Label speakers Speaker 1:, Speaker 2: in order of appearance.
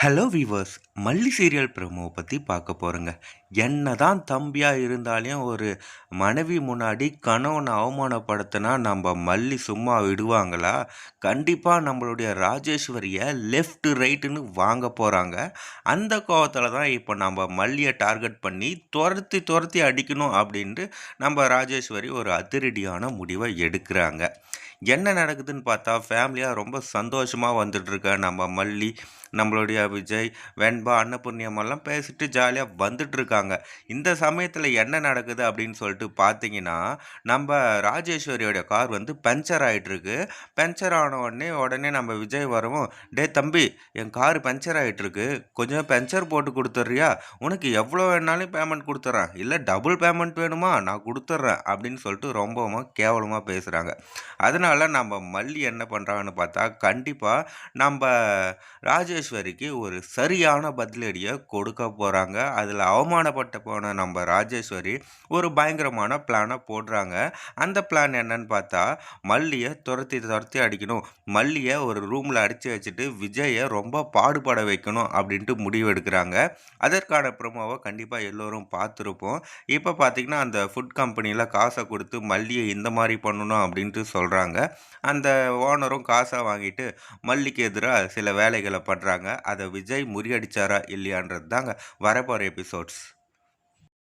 Speaker 1: Hello viewers. Malli serial ப்ரோமோவ பத்தி பார்க்க போறோங்க. என்னதான் தம்பியா இருந்தாலும் ஒரு மனைவி முன்னாடி கணவன அவமானப்படுத்தினா நம்ப மல்லி சும்மா விடுவாங்களா? கண்டிப்பா நம்மளுடைய ராஜேஸ்வரிய லெஃப்ட், ரைட்டுன்னு வாங்க போறாங்க. அந்த கோவத்தில தான் இப்ப நம்ப மல்லிய டார்கெட் பண்ணி தொரத்தி தொரத்தி அடிக்கணும் அப்படின்ட்டு நம்ப ராஜேஸ்வரி ஒரு அதிரடியான முடிவ எடுக்குறாங்க. என்ன நடக்குதுன்னு பார்த்தா, ஃபேமிலியா ரொம்ப சந்தோஷமா வந்துட்டுருக்க நம்ம மல்லி, நம்மளுடைய விஜய், வெண்பா, அன்னபூர்ணியம்மாலாம் பேசிட்டு ஜாலியா வந்துட்டுருக்காங்க. இந்த சமயத்தில என்ன நடக்குது அப்படின்னு சொல்லிட்டு பார்த்தீங்கன்னா, நம்ப ராஜேஸ்வரியோட கார் வந்து பஞ்சர் ஆயிட்டுருக்கு. பஞ்சர் ஆன உடனே நம்ம விஜய் வரவும், "டேய் தம்பி, என் கார் பஞ்சர் ஆயிட்டுருக்கு. கொஞ்சம் பஞ்சர் போட்டு குடுத்துர்றியா? உனக்கு எவ்வளோ வேணாலும் பேமெண்ட் குடுத்துர்றேன். இல்ல டபுள் பேமெண்ட் வேணுமா? நான் குடுத்துர்றேன்." அப்படின்னு சொல்லிட்டு ரொம்பவும் கேவலமா பேசுறாங்க. அதனால நம்ம மல்லி என்ன பண்றாங்கன்னு பார்த்தா, கண்டிப்பா நம்ப ராஜேஸ்வரிக்கு ஒரு சரியான பதிலடிய கொடுக்க போறாங்க. அதுல அவமானப்பட்டு போன நம்ப ராஜேஸ்வரி ஒரு பயங்கரமான பிளான போடுறாங்க. அந்த பிளான் என்னன்னு பார்த்தா, மல்லிய தொரத்தி தொரத்தி அடிக்கணும். மல்லிய ஒரு ரூம்ல அடைச்சு வச்சுட்டு, விஜய ரொம்ப பாடுபட வைக்கணும் அப்படின்ட்டு முடிவு எடுக்குறாங்க. அதற்கான ப்ரோமோவ கண்டிப்பா எல்லோரும் பார்த்திருப்போம். இப்ப பார்த்தீங்கன்னா, அந்த ஃபுட் கம்பெனில காச குடுத்து மல்லிய இந்த மாரி பண்ணணும் அப்படின்ட்டு சொல்றாங்க. அந்த ஓனரும் காச வாங்கிட்டு மல்லிக்கு எதிரா சில வேலைகள பண்றாங்க. அத விஜய் முறியடிச்சாரா இல்லையான்றது தாங்க வரப்போற எபிசோட்ஸ்.